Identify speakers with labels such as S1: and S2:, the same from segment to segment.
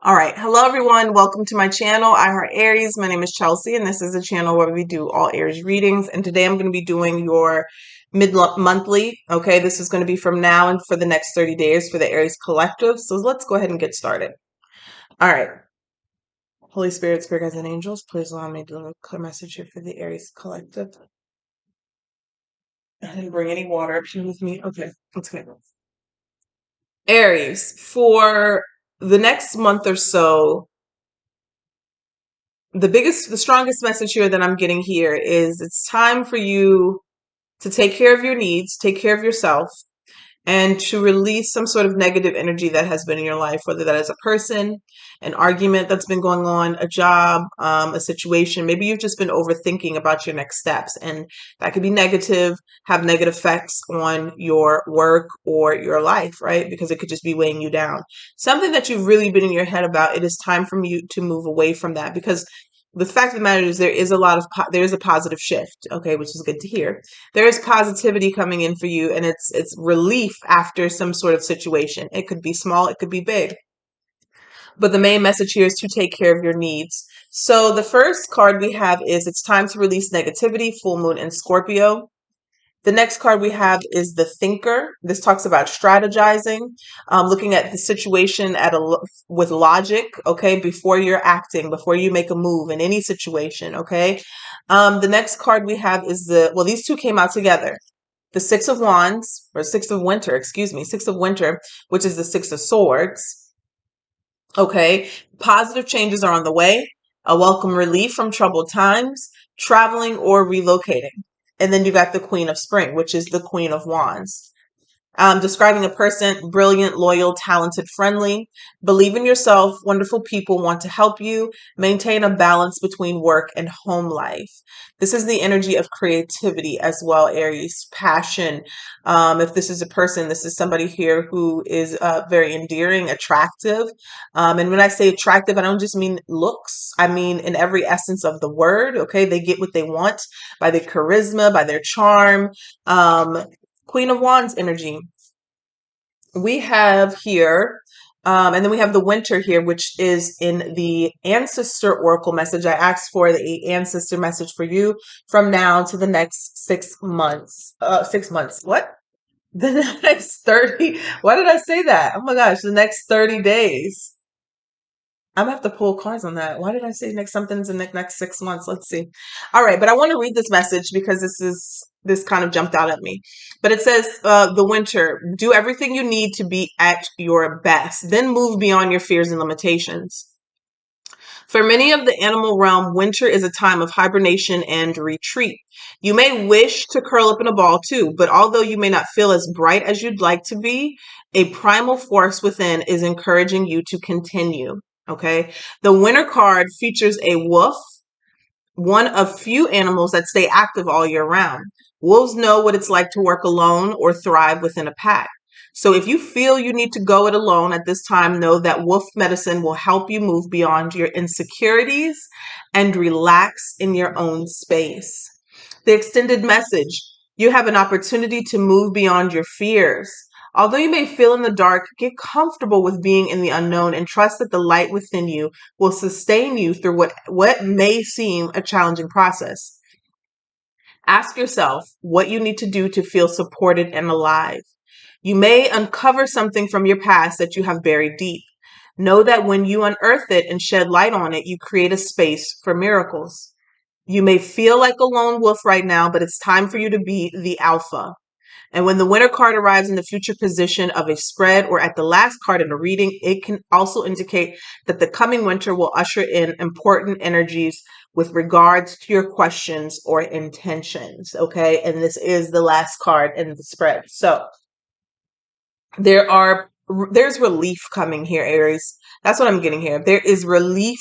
S1: All right. Hello, everyone. Welcome to my channel, I Heart Aries. My name is Chelsea, and this is a channel where we do all Aries readings. And today I'm going to be doing your mid-monthly. Okay, this is going to be from now and for the next 30 days for the Aries Collective. So let's go ahead and get started. All right. Holy Spirit, Spirit guides, and angels, please allow me to deliver a clear message here for the Aries Collective. I didn't bring any water up here with me. Okay, let's go. Aries, for the next month or so, the strongest message here that I'm getting here is it's time for you to take care of your needs, take care of yourself, and to release some sort of negative energy that has been in your life, whether that is a person, an argument that's been going on, a job, a situation. Maybe you've just been overthinking about your next steps, and that could be negative, have negative effects on your work or your life, right? Because it could just be weighing you down. Something that you've really been in your head about, it is time for you to move away from that, because the fact of the matter is there is there is a positive shift, okay, which is good to hear. There is positivity coming in for you, and it's relief after some sort of situation. It could be small, it could be big. But the main message here is to take care of your needs. So the first card we have is it's time to release negativity, full moon in Scorpio. The next card we have is the Thinker. This talks about strategizing, looking at the situation with logic, okay, before you're acting, before you make a move in any situation, okay. The next card we have is these two came out together. The Six of Wands, or Six of Winter, excuse me, Six of Winter, which is the Six of Swords. Okay, positive changes are on the way, a welcome relief from troubled times, traveling or relocating. And then you got the Queen of Spring, which is the Queen of Wands. Describing a person, brilliant, loyal, talented, friendly. Believe in yourself. Wonderful people want to help you. Maintain a balance between work and home life. This is the energy of creativity as well, Aries. Passion. If this is a person, this is somebody here who is very endearing, attractive. And when I say attractive, I don't just mean looks. I mean in every essence of the word. Okay, they get what they want by their charisma, by their charm. Queen of Wands energy. We have here, and then we have the Winter here, which is in the Ancestor Oracle message. I asked for the Ancestor message for you from now to the next 6 months. 6 months. What? The next 30. Why did I say that? Oh my gosh, the next 30 days. I'm gonna have to pull cards on that. Why did I say something's in the next 6 months? Let's see. All right, but I want to read this message because this kind of jumped out at me. But it says, the Winter, do everything you need to be at your best, then move beyond your fears and limitations. For many of the animal realm, winter is a time of hibernation and retreat. You may wish to curl up in a ball too, but although you may not feel as bright as you'd like to be, a primal force within is encouraging you to continue. Okay. The winter card features a wolf, one of few animals that stay active all year round. Wolves know what it's like to work alone or thrive within a pack. So if you feel you need to go it alone at this time, know that wolf medicine will help you move beyond your insecurities and relax in your own space. The extended message, you have an opportunity to move beyond your fears. Although you may feel in the dark, get comfortable with being in the unknown and trust that the light within you will sustain you through what may seem a challenging process. Ask yourself what you need to do to feel supported and alive. You may uncover something from your past that you have buried deep. Know that when you unearth it and shed light on it, you create a space for miracles. You may feel like a lone wolf right now, but it's time for you to be the alpha. And when the Winter card arrives in the future position of a spread or at the last card in a reading, it can also indicate that the coming winter will usher in important energies with regards to your questions or intentions. Okay. And this is the last card in the spread. So there's relief coming here, Aries. That's what I'm getting here. There is relief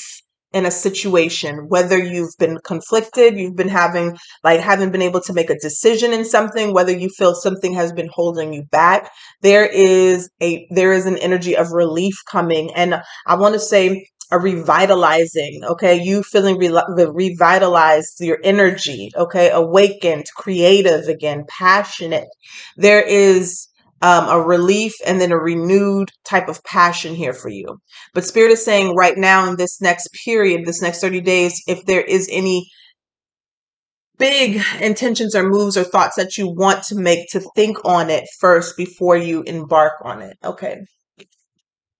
S1: in a situation, whether you've been conflicted, you've been haven't been able to make a decision in something, whether you feel something has been holding you back. There is an energy of relief coming, and I want to say a revitalizing. Okay, you feeling revitalized, your energy. Okay, awakened, creative again, passionate. There is a relief, and then a renewed type of passion here for you. But Spirit is saying right now in this next period, this next 30 days, if there is any big intentions or moves or thoughts that you want to make, to think on it first before you embark on it. Okay.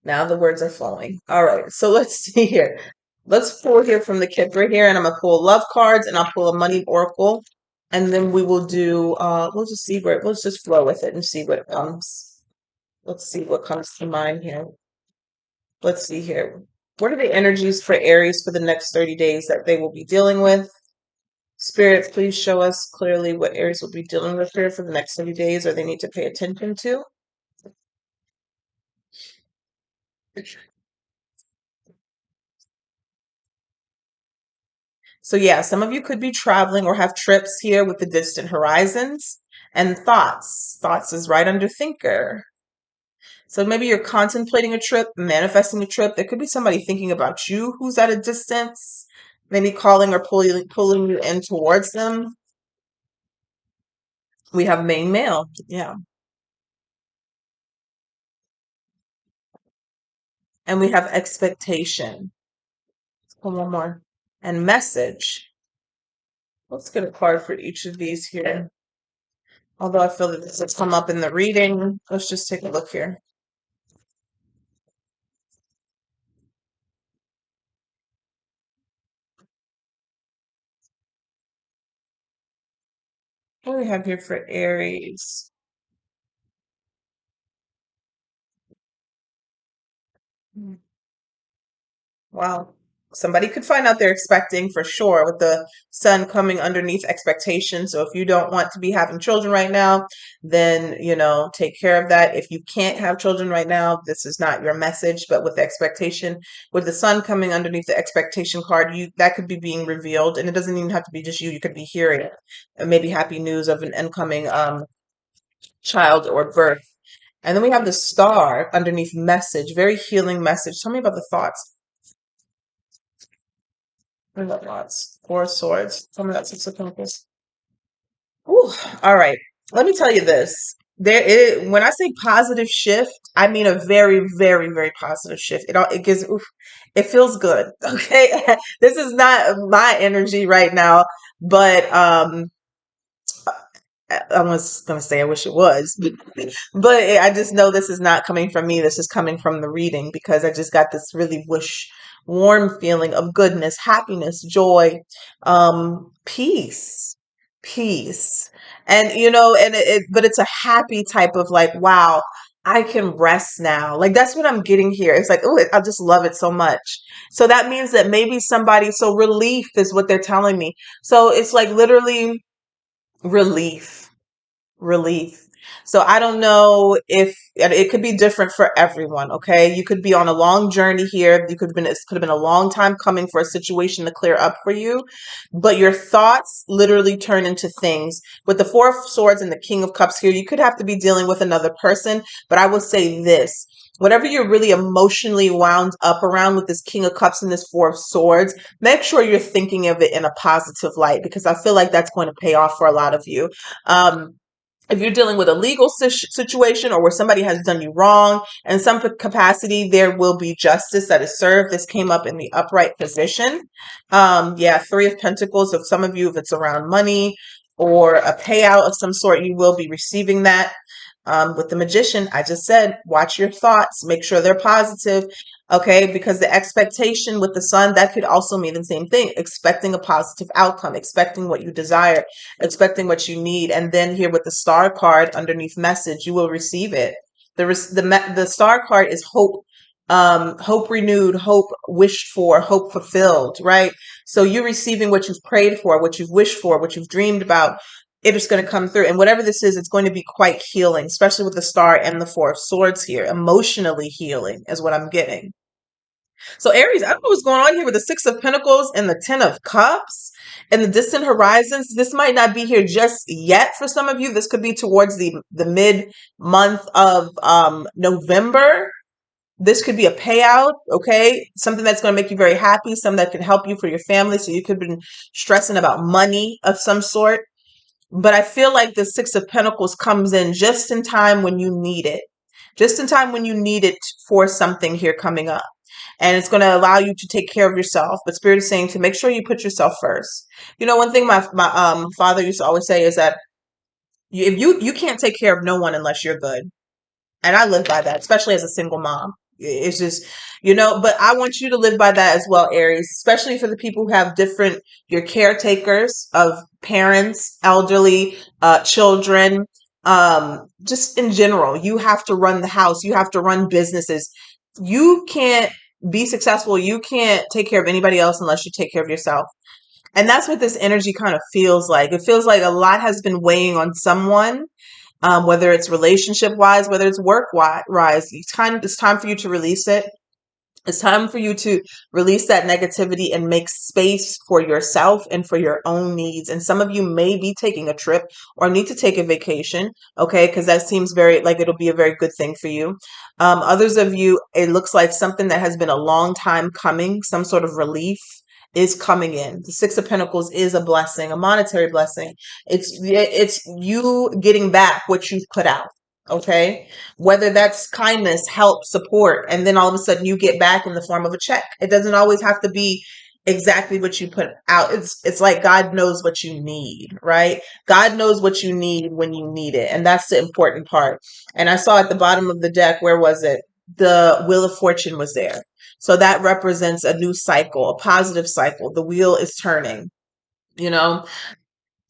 S1: Now the words are flowing. All right. So let's see here. Let's pull here from the kit right here, and I'm gonna pull love cards, and I'll pull a money oracle, and then we will do. We'll just see where. Let's just flow with it and see what comes. Let's see what comes to mind here. Let's see here. What are the energies for Aries for the next 30 days that they will be dealing with? Spirits, please show us clearly what Aries will be dealing with here for the next 30 days, or they need to pay attention to. So yeah, some of you could be traveling or have trips here with the distant horizons, and thoughts. Thoughts is right under thinker. So maybe you're contemplating a trip, manifesting a trip. There could be somebody thinking about you who's at a distance, maybe calling or pulling you in towards them. We have main male. Yeah. And we have expectation. One more. And message. Let's get a card for each of these here. Although I feel that this has come up in the reading. Let's just take a look here. What do we have here for Aries? Wow. Somebody could find out they're expecting for sure with the sun coming underneath expectation. So if you don't want to be having children right now, then, take care of that. If you can't have children right now, this is not your message. But with the expectation, with the sun coming underneath the expectation card, that could be being revealed. And it doesn't even have to be just you. You could be hearing maybe happy news of an incoming child or birth. And then we have the star underneath message, very healing message. Tell me about the thoughts. I got lots. Four of Swords. Tell me that Six of Pentacles. Ooh, all right. Let me tell you this. When I say positive shift, I mean a very, very, very positive shift. It gives, oof, it feels good. Okay, this is not my energy right now, but I was gonna say I wish it was, but I just know this is not coming from me. This is coming from the reading because I just got this really warm feeling of goodness, happiness, joy, peace, and but it's a happy type of like, wow, I can rest now. Like that's what I'm getting here. It's like, oh, I just love it so much. So that means that maybe so relief is what they're telling me. So it's like literally relief, relief. So I don't know if it could be different for everyone. Okay, you could be on a long journey here. It could have been a long time coming for a situation to clear up for you, but your thoughts literally turn into things. With the Four of Swords and the King of Cups here, you could have to be dealing with another person. But I will say this: whatever you're really emotionally wound up around with this King of Cups and this Four of Swords, make sure you're thinking of it in a positive light because I feel like that's going to pay off for a lot of you. If you're dealing with a legal situation or where somebody has done you wrong in some capacity, there will be justice that is served. This came up in the upright position. Yeah, Three of Pentacles. If some of you, if it's around money or a payout of some sort, you will be receiving that. With the Magician, I just said, watch your thoughts, make sure they're positive. Okay, because the expectation with the sun, that could also mean the same thing, expecting a positive outcome, expecting what you desire, expecting what you need. And then here with the star card underneath message, you will receive it. The star card is hope, hope renewed, hope wished for, hope fulfilled, right? So you're receiving what you've prayed for, what you've wished for, what you've dreamed about. It is going to come through. And whatever this is, it's going to be quite healing, especially with the star and the Four of Swords here. Emotionally healing is what I'm getting. So Aries, I don't know what's going on here with the Six of Pentacles and the Ten of Cups and the distant horizons. This might not be here just yet for some of you. This could be towards the mid month of November. This could be a payout, okay? Something that's going to make you very happy, something that can help you for your family. So you could have been stressing about money of some sort. But I feel like the Six of Pentacles comes in just in time when you need it. Just in time when you need it for something here coming up. And it's going to allow you to take care of yourself. But Spirit is saying to make sure you put yourself first. You know, one thing my father used to always say is that if you can't take care of no one unless you're good. And I live by that, especially as a single mom. It's just, but I want you to live by that as well, Aries, especially for the people who have different, your caretakers of parents, elderly, children, just in general. You have to run the house. You have to run businesses. You can't be successful. You can't take care of anybody else unless you take care of yourself. And that's what this energy kind of feels like. It feels like a lot has been weighing on someone, whether it's relationship wise, whether it's work wise. It's time for you to release it. It's time for you to release that negativity and make space for yourself and for your own needs. And some of you may be taking a trip or need to take a vacation, okay? Because that seems very like it'll be a very good thing for you. Others of you, it looks like something that has been a long time coming, some sort of relief is coming in. The Six of Pentacles is a blessing, a monetary blessing. It's you getting back what you've put out. Okay, whether that's kindness, help, support, and then all of a sudden you get back in the form of a check. It doesn't always have to be exactly what you put out. It's like God knows what you need, right? God knows what you need when you need it, and that's the important part. And I saw at the bottom of the deck, where was it? The Wheel of Fortune was there. So that represents a new cycle, a positive cycle. The wheel is turning, you know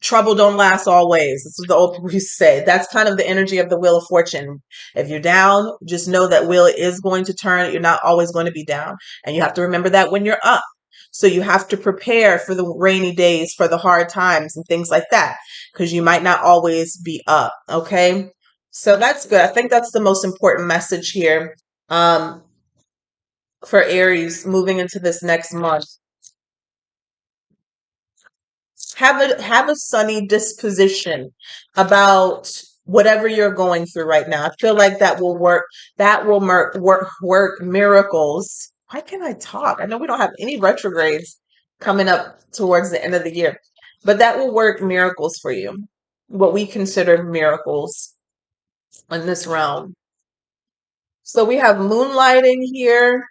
S1: trouble don't last always. This is the old people used to say. That's kind of the energy of the Wheel of Fortune. If you're down, just know that wheel is going to turn. You're not always going to be down. And you have to remember that when you're up. So you have to prepare for the rainy days, for the hard times and things like that, because you might not always be up. Okay. So that's good. I think that's the most important message here, um, for Aries moving into this next month. Have a sunny disposition about whatever you're going through right now. I feel like that will work. That will work miracles. Why can't I talk? I know we don't have any retrogrades coming up towards the end of the year, but that will work miracles for you. What we consider miracles in this realm. So we have moonlighting here,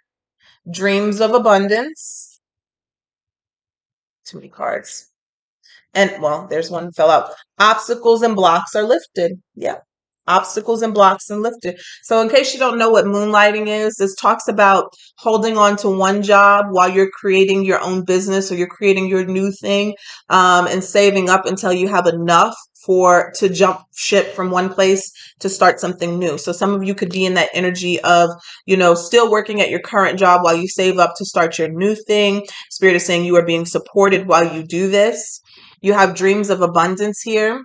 S1: dreams of abundance. Too many cards. And well, there's one fell out. Obstacles and blocks are lifted. Yeah. Obstacles and blocks and lifted. So in case you don't know what moonlighting is, this talks about holding on to one job while you're creating your own business or you're creating your new thing, and saving up until you have enough to jump ship from one place to start something new. So some of you could be in that energy of, still working at your current job while you save up to start your new thing. Spirit is saying you are being supported while you do this. You have dreams of abundance here.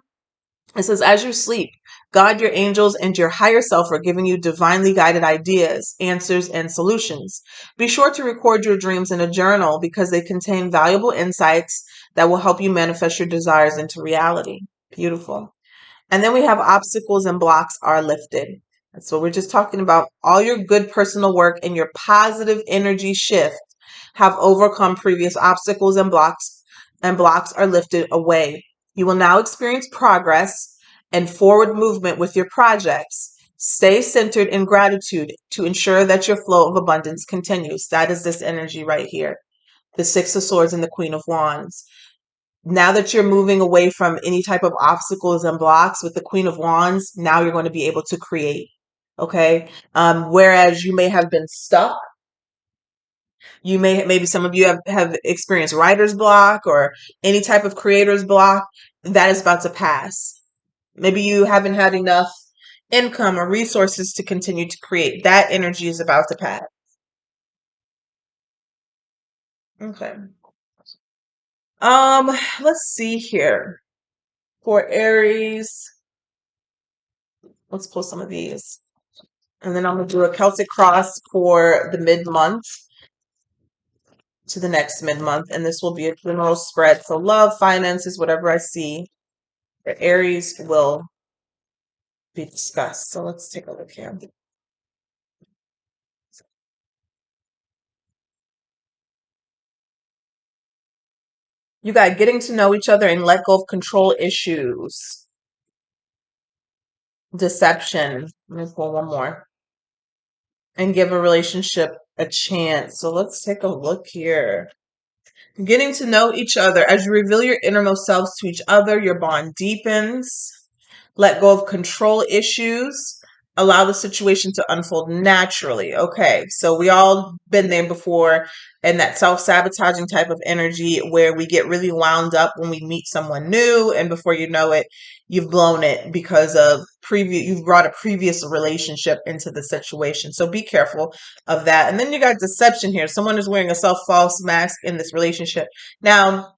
S1: It says, as you sleep, God, your angels, and your higher self are giving you divinely guided ideas, answers, and solutions. Be sure to record your dreams in a journal because they contain valuable insights that will help you manifest your desires into reality. Beautiful. And then we have obstacles and blocks are lifted. That's what we're just talking about. All your good personal work and your positive energy shift have overcome previous obstacles and blocks are lifted away. You will now experience progress and forward movement with your projects. Stay centered in gratitude to ensure that your flow of abundance continues. That is this energy right here. The Six of Swords and the Queen of Wands. Now that you're moving away from any type of obstacles and blocks with the Queen of Wands, now you're going to be able to create. Okay. Whereas you may have been stuck, maybe some of you have experienced writer's block or any type of creator's block. That is about to pass. Maybe you haven't had enough income or resources to continue to create. That energy is about to pass. Okay. Let's see here. For Aries, let's pull some of these. And then I'm going to do a Celtic cross for the mid-month to the next mid-month. And this will be a general spread. So love, finances, whatever I see for Aries will be discussed. So let's take a look here. You got getting to know each other and let go of control issues. Deception. Let me pull one more. And give a relationship a chance. So let's take a look here. Getting to know each other. As you reveal your innermost selves to each other, your bond deepens. Let go of control issues. Allow the situation to unfold naturally. Okay, so we all been there before, and that self-sabotaging type of energy where we get really wound up when we meet someone new, and before you know it, you've blown it because of you've brought a previous relationship into the situation. So be careful of that. And then you got deception here. Someone is wearing a self-false mask in this relationship. Now,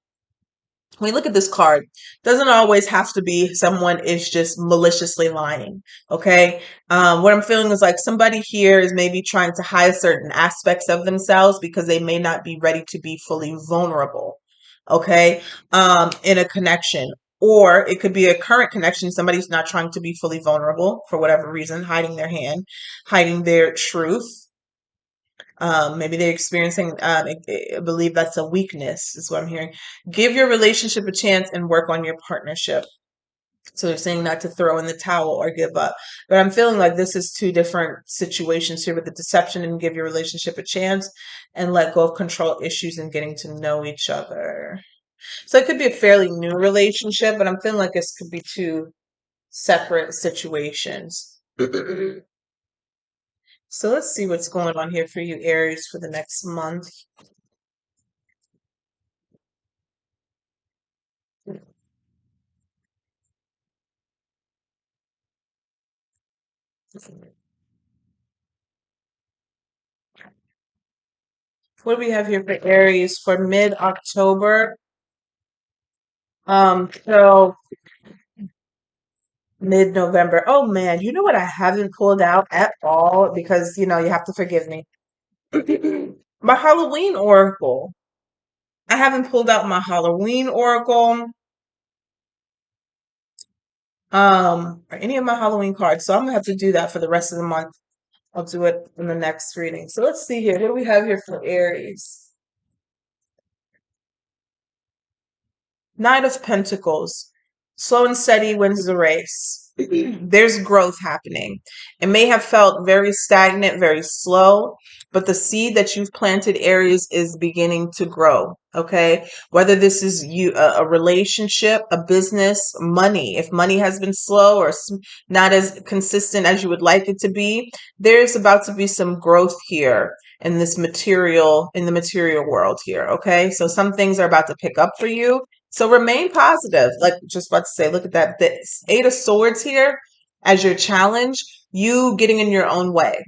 S1: when you look at this card, doesn't always have to be someone is just maliciously lying. Okay. What I'm feeling is like somebody here is maybe trying to hide certain aspects of themselves because they may not be ready to be fully vulnerable. Okay. In a connection. Or it could be a current connection. Somebody's not trying to be fully vulnerable for whatever reason, hiding their hand, hiding their truth. Maybe they're experiencing, I believe that's a weakness, is what I'm hearing. Give your relationship a chance and work on your partnership. So they're saying not to throw in the towel or give up. But I'm feeling like this is two different situations here with the deception and give your relationship a chance and let go of control issues and getting to know each other. So it could be a fairly new relationship, but I'm feeling like this could be two separate situations. So let's see what's going on here for you, Aries, for the next month. What do we have here for Aries for mid-October? So mid-November. Oh man, you know what I haven't pulled out at all because you have to forgive me. My Halloween Oracle. I haven't pulled out my Halloween Oracle, or any of my Halloween cards. So I'm gonna have to do that for the rest of the month. I'll do it in the next reading. So let's see here. What do we have here for Aries? Knight of Pentacles. Slow and steady wins the race. There's growth happening. It may have felt very stagnant, very slow, but the seed that you've planted, Aries, is beginning to grow. Okay. Whether this is a relationship, a business, money. If money has been slow or not as consistent as you would like it to be, there's about to be some growth here in this material, in the material world here. Okay. So some things are about to pick up for you. So remain positive. Like just about to say, look at that. The Eight of Swords here as your challenge, you getting in your own way.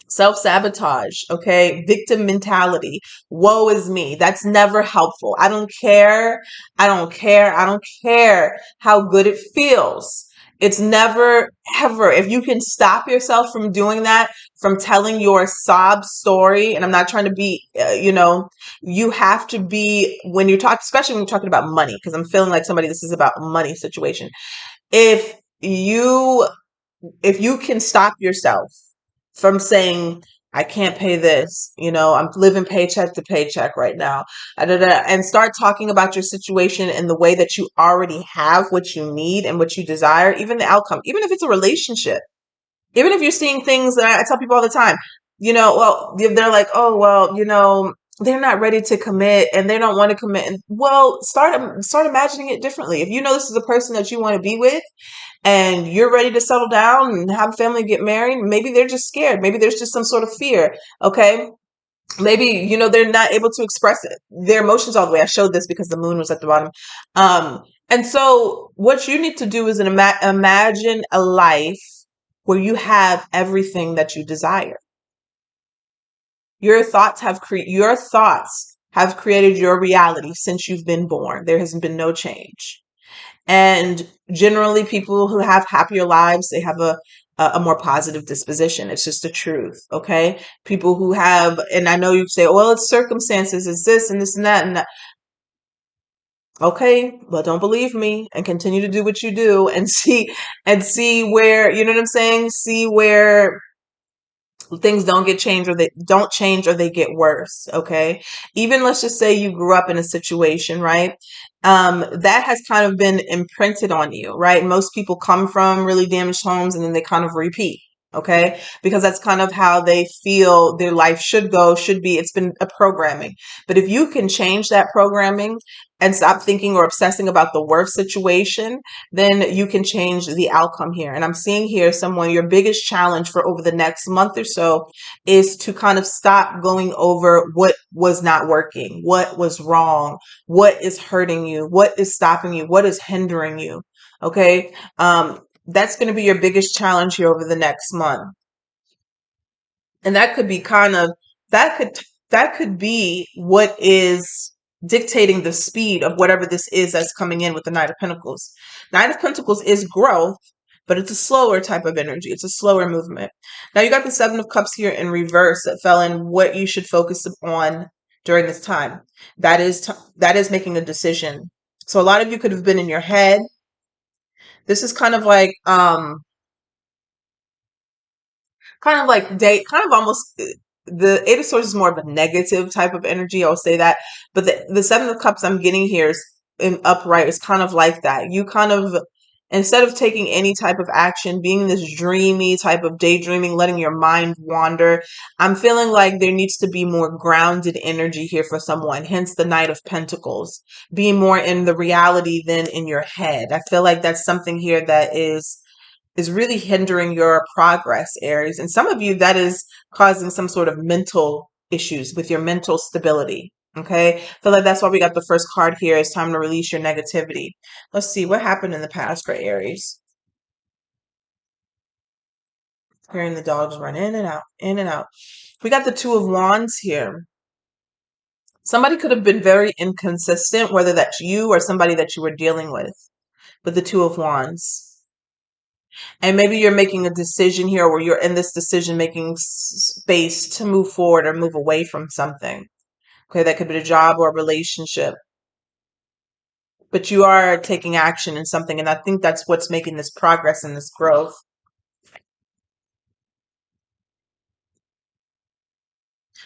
S1: Self-sabotage, okay? Victim mentality. Woe is me. That's never helpful. I don't care. I don't care. I don't care how good it feels. It's never, ever. If you can stop yourself from doing that, from telling your sob story, and I'm not trying to be, you have to be, when you're talking, especially when you're talking about money, because I'm feeling like somebody, this is about money situation. If you if you can stop yourself from saying, I can't pay this, I'm living paycheck to paycheck right now, and start talking about your situation in the way that you already have what you need and what you desire, even the outcome, even if it's a relationship, even if you're seeing things that I tell people all the time, well, they're like, oh, well, they're not ready to commit and they don't want to commit. And well, start imagining it differently. If you know this is a person that you want to be with, and you're ready to settle down and have a family, get married, maybe they're just scared. Maybe there's just some sort of fear. Okay. Maybe, they're not able to express it, their emotions all the way. I showed this because the moon was at the bottom. And so what you need to do is imagine a life where you have everything that you desire. Your thoughts have created your reality since you've been born. There has been no change. And generally, people who have happier lives, they have a more positive disposition. It's just the truth. Okay. People who have, and I know you say, well, it's circumstances, it's this and this and that and that. Okay. Well, don't believe me and continue to do what you do and see where, you know what I'm saying? See where things don't get changed, or they don't change, or they get worse. Okay. Even let's just say you grew up in a situation, right? That has kind of been imprinted on you, right? Most people come from really damaged homes and then they kind of repeat. Okay. Because that's kind of how they feel their life should go, should be. It's been a programming. But if you can change that programming and stop thinking or obsessing about the worst situation, then you can change the outcome here. And I'm seeing here someone, your biggest challenge for over the next month or so is to kind of stop going over what was not working, what was wrong, what is hurting you, what is stopping you, what is hindering you. Okay. That's going to be your biggest challenge here over the next month. And that could be kind of, that could that could be what is dictating the speed of whatever this is that's coming in with the Knight of Pentacles. Knight of Pentacles is growth, but it's a slower type of energy. It's a slower movement. Now you got the Seven of Cups here in reverse that fell in what you should focus on during this time. That is making a decision. So a lot of you could have been in your head. This is kind of like date, kind of almost the Eight of Swords is more of a negative type of energy. I'll say that, but the Seven of Cups I'm getting here is in upright. Is kind of like that. You kind of, instead of taking any type of action, being this dreamy type of daydreaming, letting your mind wander. I'm feeling like there needs to be more grounded energy here for someone. Hence the Knight of Pentacles, being more in the reality than in your head. I feel like that's something here that is really hindering your progress, Aries. And some of you, that is causing some sort of mental issues with your mental stability. Okay. I feel like that's why we got the first card here. It's time to release your negativity. Let's see what happened in the past for Aries. Hearing the dogs run in and out, in and out. We got the Two of Wands here. Somebody could have been very inconsistent, whether that's you or somebody that you were dealing with the Two of Wands. And maybe you're making a decision here, or you're in this decision making space to move forward or move away from something. Okay, that could be a job or a relationship. But you are taking action in something, and I think that's what's making this progress and this growth.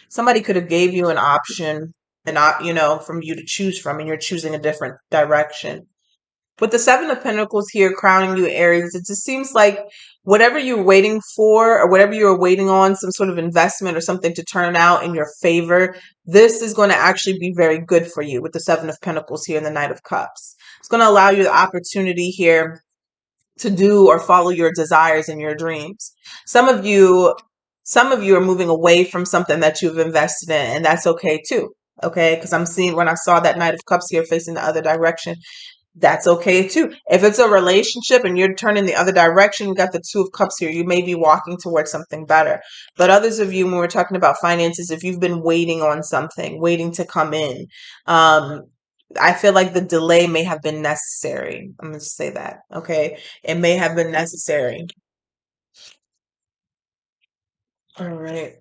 S1: Somebody could have gave you an option, from you to choose from, and you're choosing a different direction. With the Seven of Pentacles here crowning you, Aries, it just seems like whatever you're waiting for, or whatever you're waiting on, some sort of investment or something to turn out in your favor, this is going to actually be very good for you with the Seven of Pentacles here and the Knight of Cups. It's going to allow you the opportunity here to do or follow your desires and your dreams. Some of you are moving away from something that you've invested in, and that's okay too. Okay, because I'm seeing, when I saw that Knight of Cups here facing the other direction, that's okay too. If it's a relationship and you're turning the other direction, we got the Two of Cups here. You may be walking towards something better. But others of you, when we're talking about finances, if you've been waiting on something, waiting to come in, I feel like the delay may have been necessary. I'm going to say that. Okay. It may have been necessary. All right.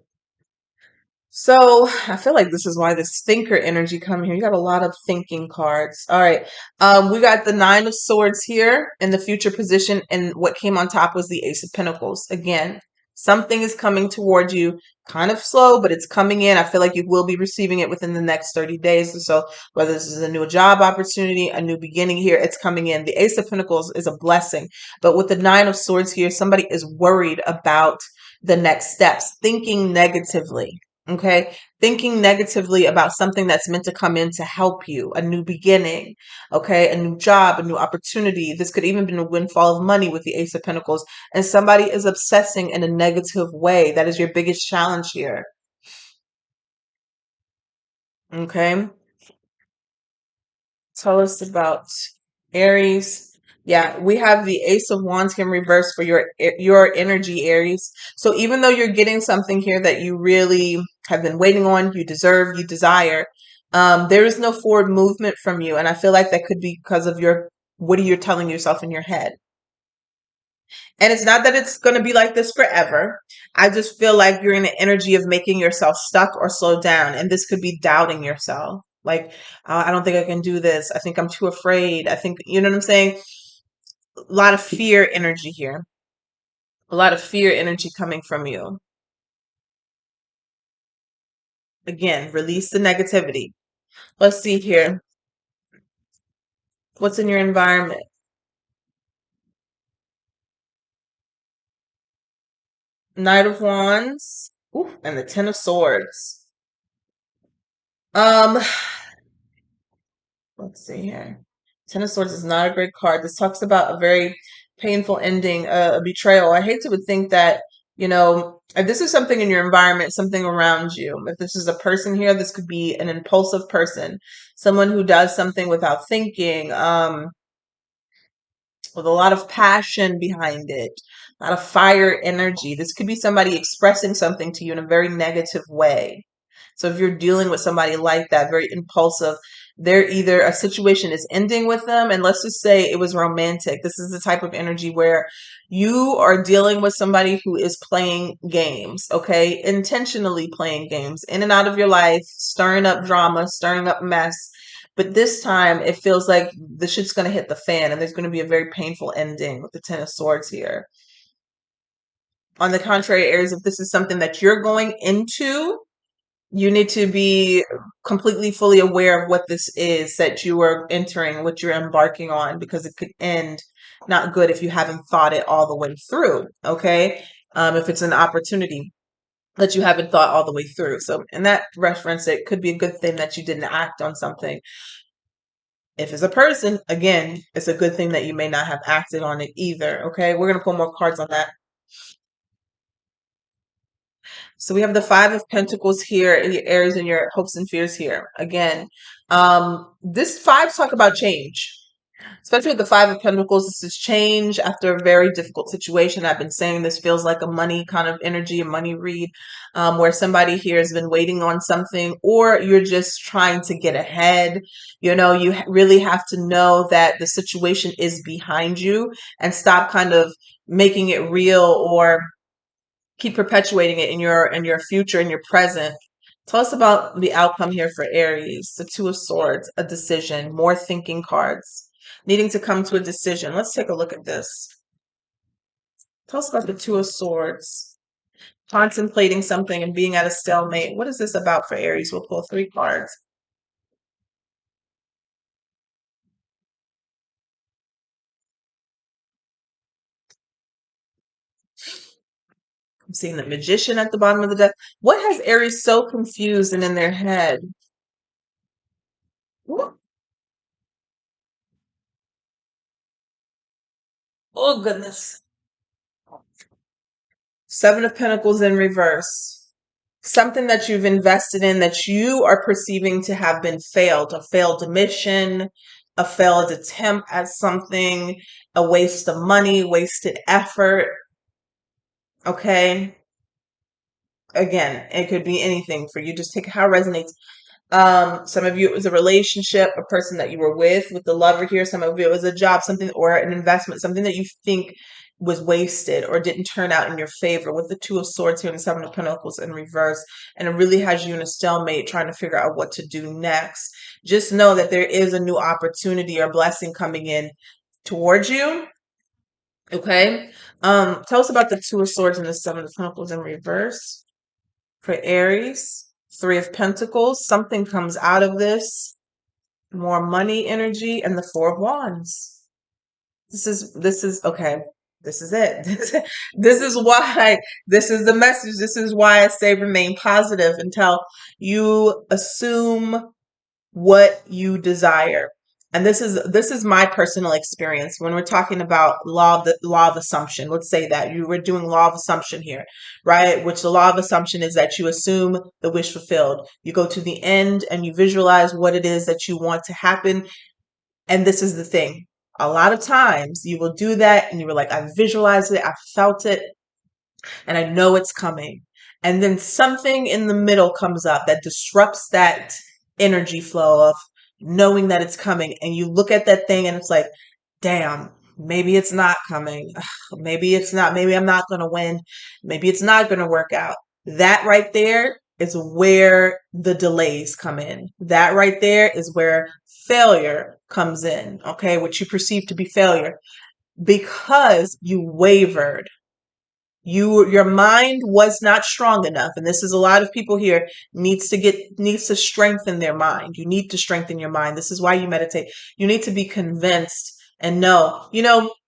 S1: So I feel like this is why this thinker energy come here. You got a lot of thinking cards. All right. We got the Nine of Swords here in the future position, and what came on top was the Ace of Pentacles. Again, something is coming towards you, kind of slow, but it's coming in. I feel like you will be receiving it within the next 30 days or so. Whether this is a new job opportunity, a new beginning here, it's coming in. The Ace of Pentacles is a blessing, but with the Nine of Swords here, somebody is worried about the next steps, thinking negatively. Okay, thinking negatively about something that's meant to come in to help you, a new beginning, okay, a new job, a new opportunity. This could even be a windfall of money with the Ace of Pentacles, and somebody is obsessing in a negative way. That is your biggest challenge here. Okay, tell us about Aries. Yeah, we have the Ace of Wands in reverse for your energy, Aries. So even though you're getting something here that you really have been waiting on, you deserve, you desire, there is no forward movement from you. And I feel like that could be because of what are you telling yourself in your head? And it's not that it's going to be like this forever. I just feel like you're in the energy of making yourself stuck or slow down. And this could be doubting yourself. Like, I don't think I can do this. I think I'm too afraid. I think, you know what I'm saying? A lot of fear energy here. A lot of fear energy coming from you. Again, release the negativity. Let's see here. What's in your environment? Knight of Wands. Ooh, and the Ten of Swords. Um, let's see here. Ten of Swords is not a great card. This talks about a very painful ending, a betrayal. I hate to would think that, if this is something in your environment, something around you, if this is a person here, this could be an impulsive person, someone who does something without thinking, with a lot of passion behind it, a lot of fire energy. This could be somebody expressing something to you in a very negative way. So if you're dealing with somebody like that, very impulsive, they're either a situation is ending with them, and let's just say it was romantic. This is the type of energy where you are dealing with somebody who is playing games, okay? Intentionally playing games in and out of your life, stirring up drama, stirring up mess. But this time it feels like the shit's going to hit the fan and there's going to be a very painful ending with the Ten of Swords here. On the contrary, Aries, if this is something that you're going into, you need to be completely fully aware of what this is that you are entering, what you're embarking on, because it could end not good if you haven't thought it all the way through. Okay. If it's an opportunity that you haven't thought all the way through. So in that reference, it could be a good thing that you didn't act on something. If it's a person, again, it's a good thing that you may not have acted on it either. Okay. We're going to pull more cards on that. So we have the Five of Pentacles here, in your Aries and your hopes and fears here. Again, this five talk about change, especially with the Five of Pentacles. This is change after a very difficult situation. I've been saying this feels like a money kind of energy, a money read, where somebody here has been waiting on something, or you're just trying to get ahead. You really have to know that the situation is behind you and stop kind of making it real, or keep perpetuating it in your future, in your present. Tell us about the outcome here for Aries. The Two of Swords, a decision, more thinking cards, needing to come to a decision. Let's take a look at this. Tell us about the Two of Swords, contemplating something and being at a stalemate. What is this about for Aries? We'll pull three cards. I'm seeing the Magician at the bottom of the deck. What has Aries so confused and in their head? Oh, goodness. Seven of Pentacles in reverse. Something that you've invested in that you are perceiving to have been failed, a failed mission, a failed attempt at something, a waste of money, wasted effort. Okay. Again, it could be anything for you. Just take how it resonates. Some of you, it was a relationship, a person that you were with the lover here. Some of you, it was a job, something, or an investment, something that you think was wasted or didn't turn out in your favor, with the Two of Swords here and the Seven of Pentacles in reverse. And it really has you in a stalemate trying to figure out what to do next. Just know that there is a new opportunity or blessing coming in towards you. Okay. Tell us about the Two of Swords and the Seven of Pentacles in reverse for Aries. Three of Pentacles, something comes out of this, more money energy, and the Four of Wands. This is okay. This is it. This is why, this is the message. This is why I say remain positive until you assume what you desire. And this is my personal experience when we're talking about law of assumption. Let's say that you were doing law of assumption here, right? Which the law of assumption is that you assume the wish fulfilled. You go to the end and you visualize what it is that you want to happen. And this is the thing. A lot of times you will do that and you were like, I visualized it, I felt it, and I know it's coming. And then something in the middle comes up that disrupts that energy flow of knowing that it's coming. And you look at that thing and it's like, damn, maybe it's not coming. Ugh, maybe it's not. Maybe I'm not going to win. Maybe it's not going to work out. That right there is where the delays come in. That right there is where failure comes in. Okay. What you perceive to be failure, because you wavered. Your mind was not strong enough, and this is a lot of people here needs to strengthen their mind. You need to strengthen your mind. This is why you meditate. You need to be convinced and know.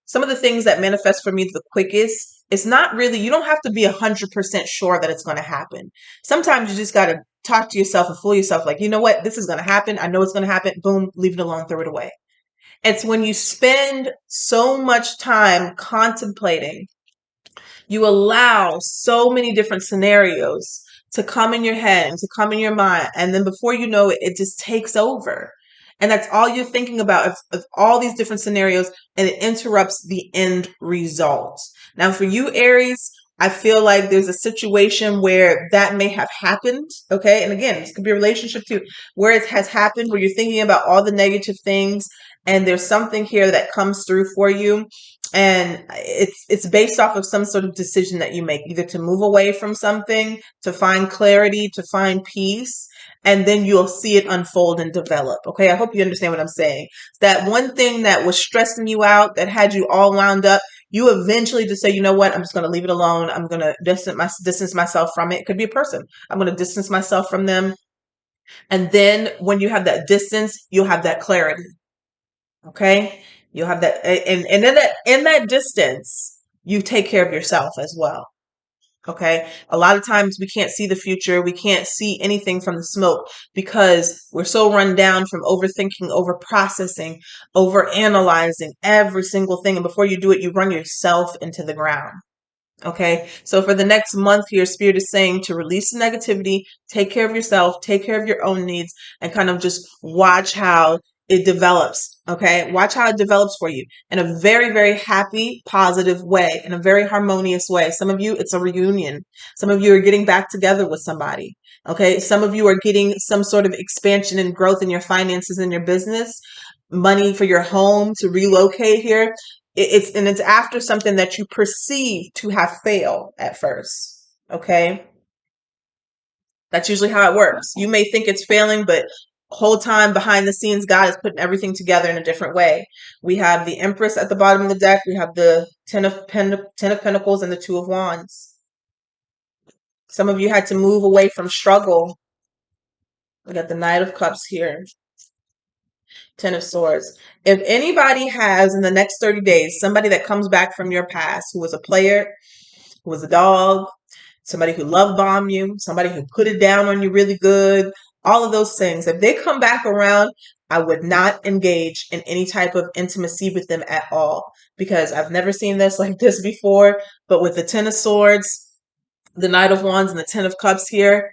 S1: Some of the things that manifest for me the quickest, it's not really, you don't have to be 100% sure that it's going to happen. Sometimes you just got to talk to yourself and fool yourself like, you know what, this is going to happen. I know it's going to happen. Boom, leave it alone, throw it away. It's when you spend so much time contemplating, you allow so many different scenarios to come in your head and to come in your mind. And then before you know it, it just takes over. And that's all you're thinking about of all these different scenarios, and it interrupts the end result. Now, for you, Aries, I feel like there's a situation where that may have happened. Okay. And again, this could be a relationship too, where it has happened, where you're thinking about all the negative things, and there's something here that comes through for you, and it's based off of some sort of decision that you make, either to move away from something, to find clarity, to find peace, and then you'll see it unfold and develop. Okay, I hope you understand what I'm saying. That one thing that was stressing you out, that had you all wound up, you eventually just say, you know what, I'm just going to leave it alone. I'm going to distance myself from it. It could be a person. I'm going to distance myself from them. And then when you have that distance, you'll have that clarity. Okay, you'll have that, and in that distance, you take care of yourself as well. Okay, a lot of times we can't see the future, we can't see anything from the smoke because we're so run down from overthinking, over processing, over analyzing every single thing, and before you do it, you run yourself into the ground. Okay, so for the next month here, Spirit is saying to release the negativity, take care of yourself, take care of your own needs, and kind of just watch how it develops. Okay, watch how it develops for you in a very, very happy, positive way, in a very harmonious way. Some of you, it's a reunion. Some of you are getting back together with somebody. Okay, some of you are getting some sort of expansion and growth in your finances and your business, money for your home to relocate here. It's after something that you perceive to have failed at first. Okay, that's usually how it works. You may think it's failing, but whole time behind the scenes, God is putting everything together in a different way. We have the Empress at the bottom of the deck. We have the Ten of Pentacles and the Two of Wands. Some of you had to move away from struggle. We got the Knight of Cups here. Ten of Swords. If anybody has in the next 30 days, somebody that comes back from your past who was a player, who was a dog, somebody who love bombed you, somebody who put it down on you really good, all of those things, if they come back around, I would not engage in any type of intimacy with them at all, because I've never seen this like this before. But with the Ten of Swords, the Knight of Wands, and the Ten of Cups here,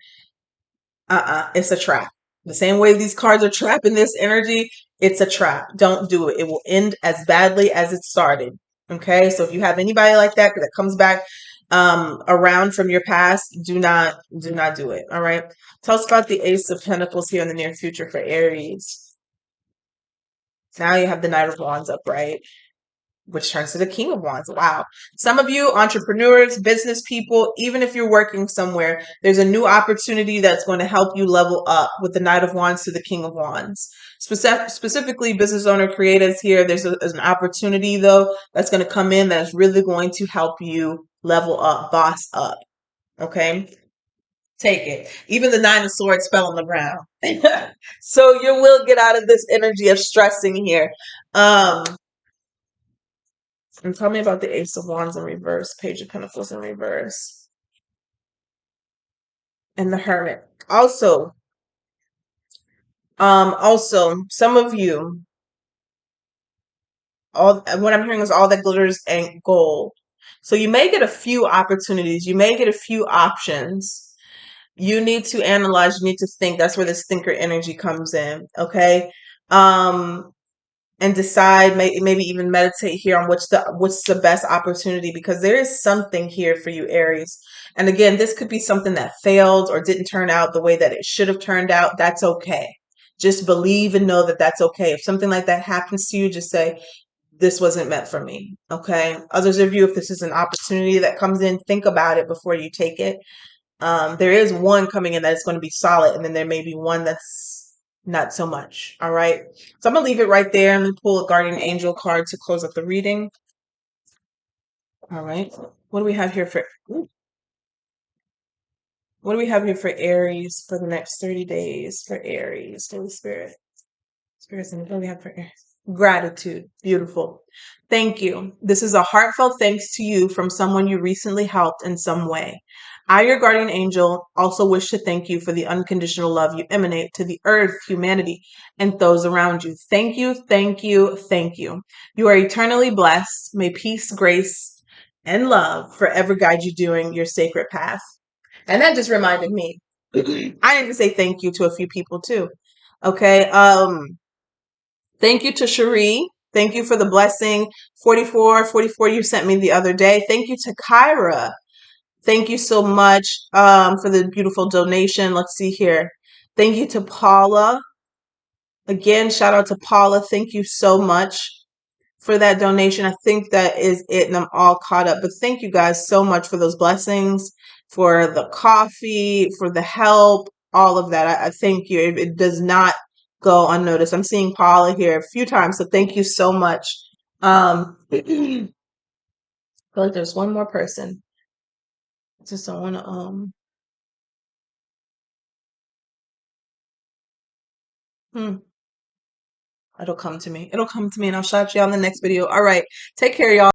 S1: it's a trap. The same way these cards are trapping this energy, it's a trap. Don't do it. It will end as badly as it started. Okay, so if you have anybody like that comes back around from your past, do not do it. All right. Tell us about the Ace of Pentacles here in the near future for Aries. Now you have the Knight of Wands upright, which turns to the King of Wands. Wow. Some of you entrepreneurs, business people, even if you're working somewhere, there's a new opportunity that's going to help you level up with the Knight of Wands to the King of Wands. Specifically, business owner creatives here, there's an opportunity, though, that's going to come in that's really going to help you level up, boss up. Okay? Take it. Even the Nine of Swords fell on the ground. So you will get out of this energy of stressing here. And tell me about the Ace of Wands in reverse, Page of Pentacles in reverse, and the Hermit. Also, some of you, all what I'm hearing is all that glitters ain't gold. So you may get a few opportunities, you may get a few options. You need to analyze, you need to think. That's where this thinker energy comes in. Okay. And decide, maybe even meditate here on what's the best opportunity, because there is something here for you, Aries. And again, this could be something that failed or didn't turn out the way that it should have turned out. That's okay. Just believe and know that that's okay. If something like that happens to you, just say, this wasn't meant for me. Okay. Others of you, if this is an opportunity that comes in, think about it before you take it. There is one coming in that's going to be solid, and then there may be one that's not so much. All right. So I'm going to leave it right there. I'm going to pull a guardian angel card to close up the reading. All right. What do we have here for ooh, what do we have here for Aries for the next 30 days for Aries, Holy Spirit? Spirits, and what do we have for Aries? Gratitude. Beautiful. Thank you. This is a heartfelt thanks to you from someone you recently helped in some way. I, your guardian angel, also wish to thank you for the unconditional love you emanate to the earth, humanity, and those around you. Thank you, thank you, thank you. You are eternally blessed. May peace, grace, and love forever guide you during your sacred path. And that just reminded me. I need to say thank you to a few people too. Okay. Thank you to Cherie. Thank you for the blessing. 44 you sent me the other day. Thank you to Kyra. Thank you so much for the beautiful donation. Let's see here. Thank you to Paula. Again, shout out to Paula. Thank you so much for that donation. I think that is it, and I'm all caught up. But thank you guys so much for those blessings, for the coffee, for the help, all of that. I thank you. It does not go unnoticed. I'm seeing Paula here a few times, so thank you so much. I feel like there's one more person. I just don't want to hmm, it'll come to me. It'll come to me, and I'll shout you on the next video. All right. Take care, y'all.